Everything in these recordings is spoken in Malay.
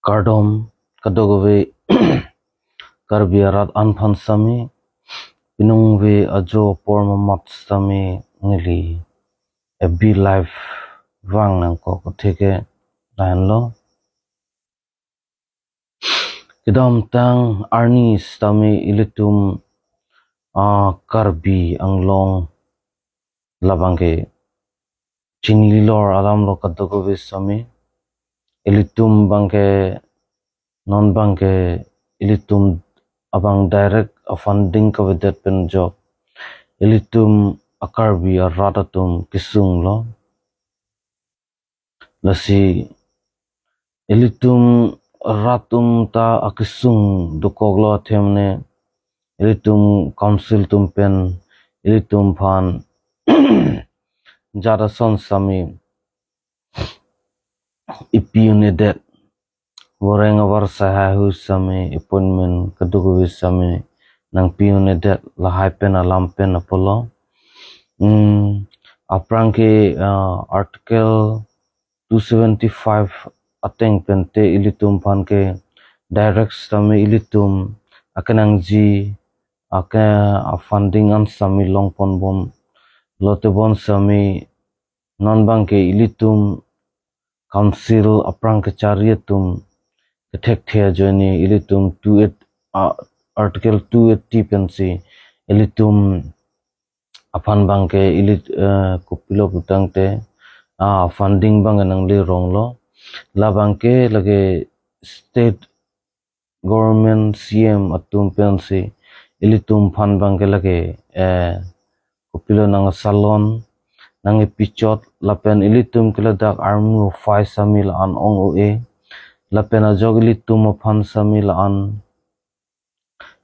Kardom kadogove karbiarat anphan sami pinungve ajo pormamat sami ngili every life wang nang ko theke dan lo kidam tang arni sami ilitum karbi anglong labangke chinlilor alam lo kadogove sami ilitum bangke non bangke ilitum abang direct funding kavedet pen job ilitum akarbi ratatum kisung lo lasi ilitum ratum ta akisung dukoglo themne ilitum council tumpen ilitum phan jada son sami ipiune det Wareng awar sahahu sami appointment kadugu sami nang piune det lahai pen alam pen apolo aprangke article 275 ateng pente ilitum panke direct sami ilitum akanang ji aka funding an sami longpon bom lotebon sami non bangke ilitum council aprangke chariatum Ketek thea joini ilitum 28 article 280 pensi ilitum apan bangke ilit kupilo putangte funding bang nang le ronglo la bangke lage state government CM atum pensi ilitum fund bangke lage kupilo nang salon nang pichot lapen ilitum keladak army of fire samil an ong oe lapena jogli tum fan sami laan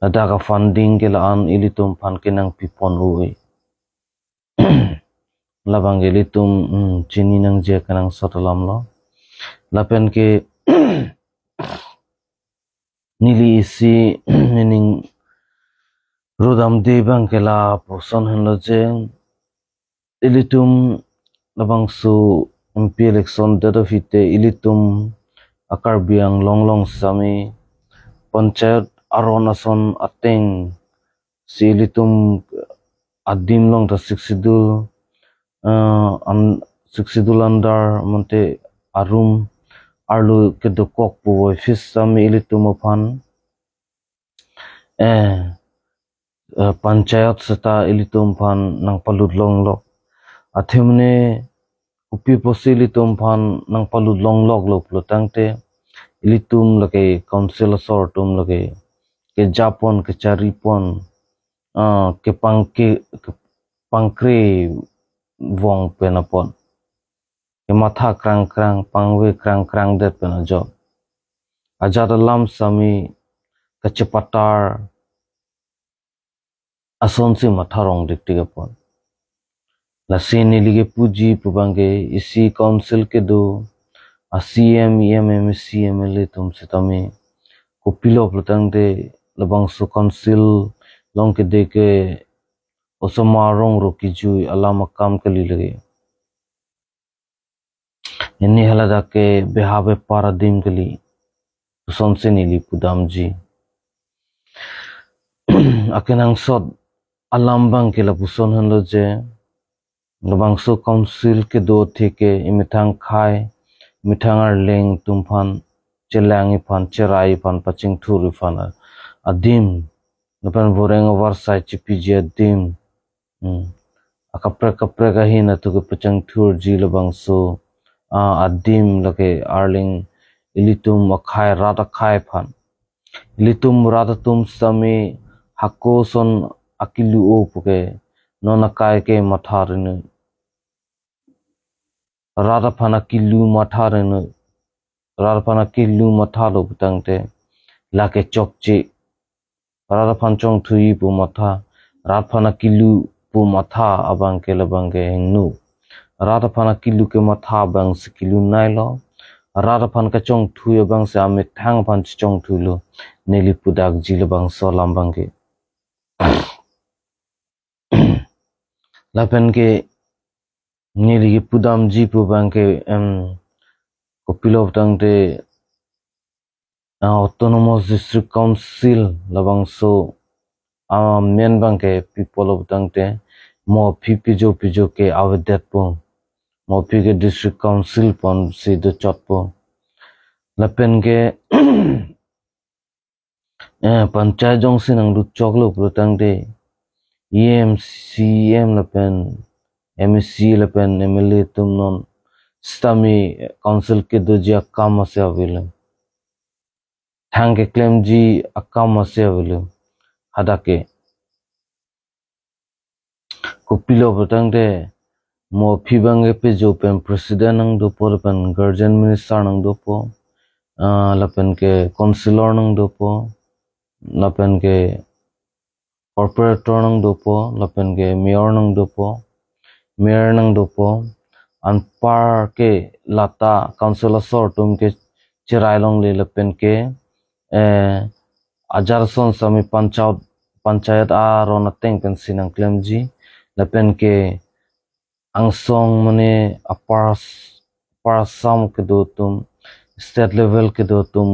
ladaka funding ke laan ilitum fan kenang pipon ui labang ilitum chini nang je kanang sotalam lo lapen ke nili isi meaning rudam de bang ke la poson henlo je ilitum labang su MP election date of ite ilitum akar biang long sami Panchayat aronason ateng silitum adim long ta siksidul andar monte arum arlu kedokok puwoi fis sami ilitum ophan Panchayat seta ilitum phan nang palut long lok athemne upi posi ilitum phan nang palut long lok lo plotangte ilitum lake council sortum lake ke japon ke charipon ke pangkre wong penapon ke matha krang pangwe krang det pena job ajada lam sami kecepatar asonsi matharong diktigapon la sini lige puji pubangge isi council ke do CM CML tumse tami kopilo plotang de labang su council long ke de ke osomarong rokiju alama kam kali lage ini halada ke behave paradigm kali sonse nili pudamji akenang sot alambang ke lapuson hanlo je labang su council ke do theke imithang khai mithangar leng tumphan chelangi phan cherai phan paching thuri phan adim napan boreng warsai chipiji adim akapre kahina tu pachang thur ji labang so adim lake arling ilitum akhai rata khai phan ilitum ratatum sami hakoson akilu opuke nona kai ke matharinu rata phana kilu matharinu rata phana kilu mathalo putangte lake chokchi rata phan chong thui pu matha rata phana kilu pu matha abang ke labangge hengnu rata phana kilu ke matha bang skilu nailo rata phan ka chong thui bang se amit thang phan chong thulo neli pudak jil bang so lambang ke lapen ke neli pudam ji pu bang ke kopilo tang te Autonomous District Council labang so men bangke people of tangte mo pijo ke awedet po mo ke district council pon si do chot po lapen ke panchayat jong sinang du choklo pro tangte CM lapen MEC lapen MLA tum non stami council ke do ji akam ase avile thang ke claim ji akam ase avile hadake kupilo pro tangte mo phibang pe jo pen president nang do po pen guardian minister nang do po lapen ke councilor nang do po lapen ke corporator nang do po lapen ke mayor nang do po mayor nang do po an par ke lata councilor sor tum ke chirai long le lapen ke ajar son sami panchayat aron ateng pen sinang claim ji lapen ke angsong mane aparasam ke do tum state level ke do tum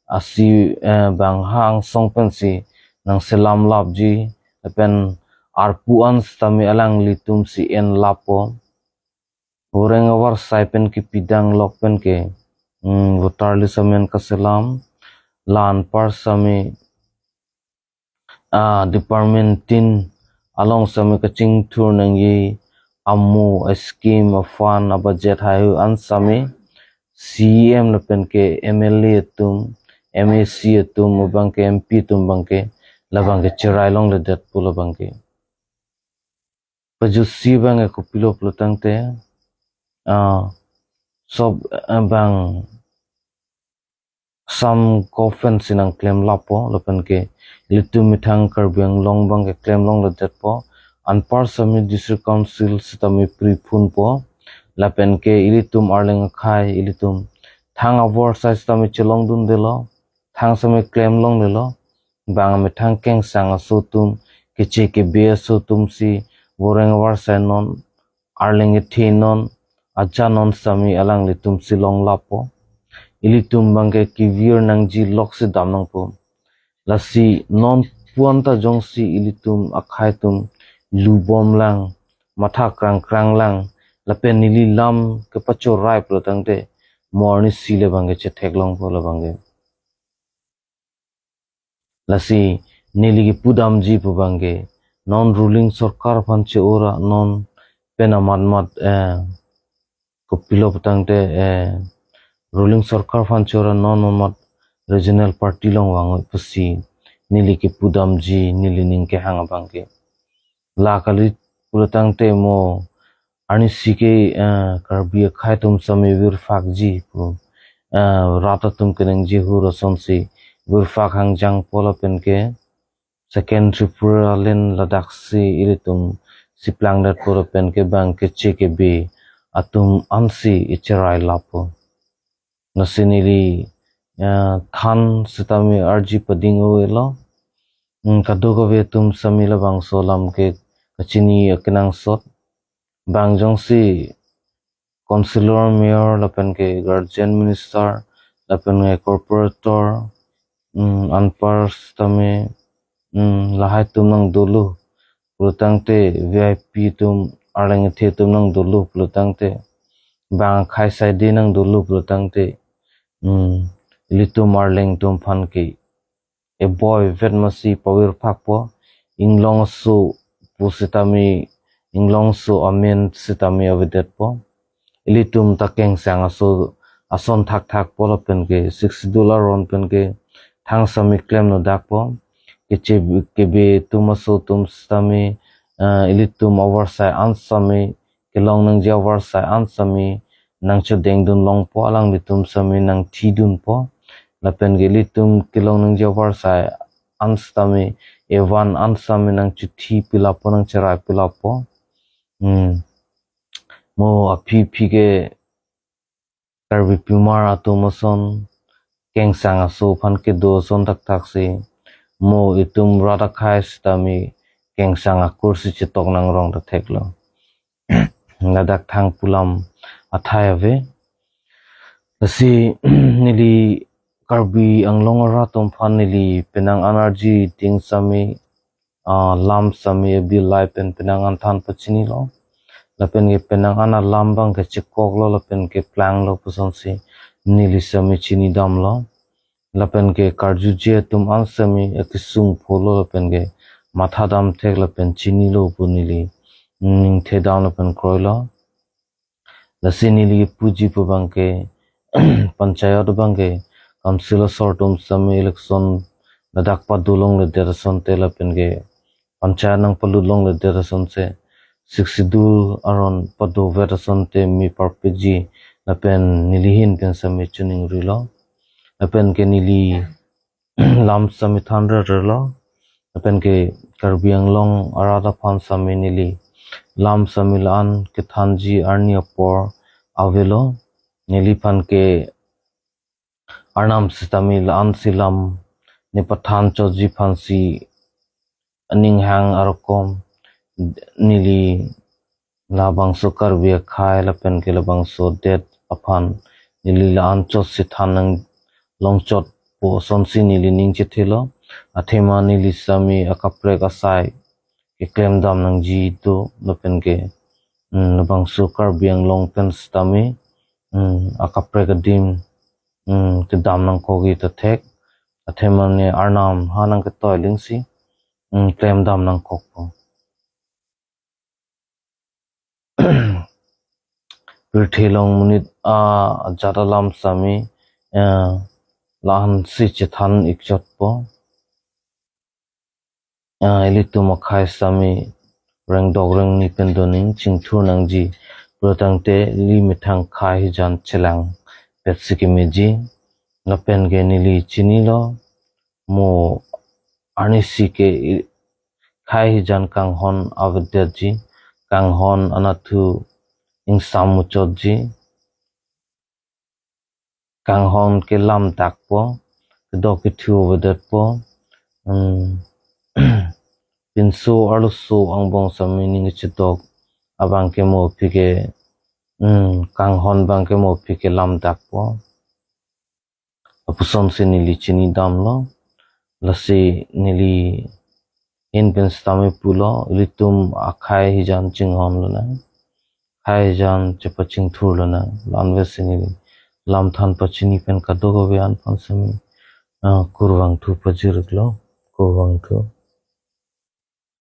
asi bang hang song pensi nang selam lap ji pen arpuan stami alang litum si en lapo goreng awar sai pen ki pidang lok pen ke votar li samen ka selam lan par sami department tin along sami ka ching thur nang yi amu a scheme a fund a budget hayu an sami CM lapen ke MLA tum MAC tum bang ke MP tum bang ke labang ke chirai long le det pula bang ke paju si bang ko pilo plutang te sob bang sam coffen sinang claim lapo lapen ke litu mitang karbiang long bang ke claim long le det po anpar sami district council sitami pripun po lapen ke ilitum arling khai ilitum thang avor size tami chelong dun delo thang sami claim long lelo bang me thang keng sang asotum keche ke be asotum si boreng war non arling e non acha non sami alang litum si long lapo ilitum bangke kivir nang ji lok si dam nang po lasi non puanta jong si ilitum akhai tum lubom lang matha krang lang lapen nili lam ke pacho rai pro tangte morni sile bangke che theklong po la bangke lasi nili ki pudam ji po bangke non ruling sarkar panche ora non penamat ko pilo tangte ruling sarkar panche ora non mat regional party long wang pusi nili ki pudam ji nili ning ke hang bangke la kali pulatang te mo ani sike karbi khai tum sami wir fak ji pu rata tum keneng ji hu rason si wir fak hang jang pola pen ke second tripura len ladak si iritum si plang dat pola pen ke bang ke che ke be atum ansi icherai lapo nasinili than sitami arji padingo elo kadogo ve tum samila bang solam ke kachini akinang sot bang jong si councilor mayor lapen ke guardian minister lapen ke corporator anpar stame lahai tum nang dulu pulutang te VIP tum arlang the tum nang dulu pulutang te bang khai sai de nang dulu pulutang te ilitu marling tum phan ki a boy vet masi power pakpo inglong su pusitami inglong su amen sitami avidet po ilitum takeng sang aso ason thak polo pen ke $60 on pen ke thang sami claim no dak po ke be tumaso tum stami ilitum oversight ansami kelong nang je oversight ansami nang cho deng dun long po alang litum sami nang thi dun po lapen gelitum kilong nang jawar sai anstami evan ansami nang chuthi pilapo nang cherai pilapo mo api ke karbi pimar atomason keng sang aso phan ke do son tak si mo itum rada khai stami keng sang akur si chitok nang rong ta theklo ngadak thang pulam athai ave si nili Karbi ang longora tomfan nili penang energy ting sami lam sami bi lai penang anthan pachini lo lapen ge penang ana lambang ke chikok lo lapen ke plang lo puson si nili sami chini dam lo lapen ke karju je tum an sami ekisung pholo lapen ge matha dam thek lapen chini lo punili ning the dam lapen kroilo lasini li puji pubangke panchayat bangke council sortum sami election ladak padulong le derason te lapen ge panchayat nang palulong le derason se 62 aron padu verason te mi parpiji lapen nilihin pen sami chuning rilo lapen ke nili lam sami thandra rilo lapen ke karbiang long arada phan sami nili lam sami lan ke thanji arni apor avelo nili phan ke arnam sistami lan silam ni pathan choji phan si aning hang arokom nili labang so karbi khai lapen ke labang so det aphan nili lan chot si thanang longchot po somsi nili ning chithilo athema nili sami akapre kasai ke klem dam nang ji to lapen ke labang so karbi ang long pen stami akapre ka dim ke dam nang kogi ta thek athema ne arnam hanang ke toy lingsi klem dam nang kokpo Pirthilong munit jata lam sami lahan si chithan ikchot po elitu makhai sami reng dog reng ni pendoning chingthur nang ji protang te li mithang khai jan chelang petsikimiji lapen ge nili chini lo mo arnisi ke khai jan kanghon avedji kanghon anathu ing samuchotji kanghon ke lam takpo do ke thu vedet po pinso arluso ang bong sami ning chitok abang ke mo pike kanghon bang ke mo pike lam takpo apusom se nili chini dam lo lasi nili in pen stami pulo litum akhai hijan chinghon lo na khai jan chepaching thur lo na lanve se nili lam than pachini pen kadogo be an pan sami kurwang thu pajirglo kurwang thu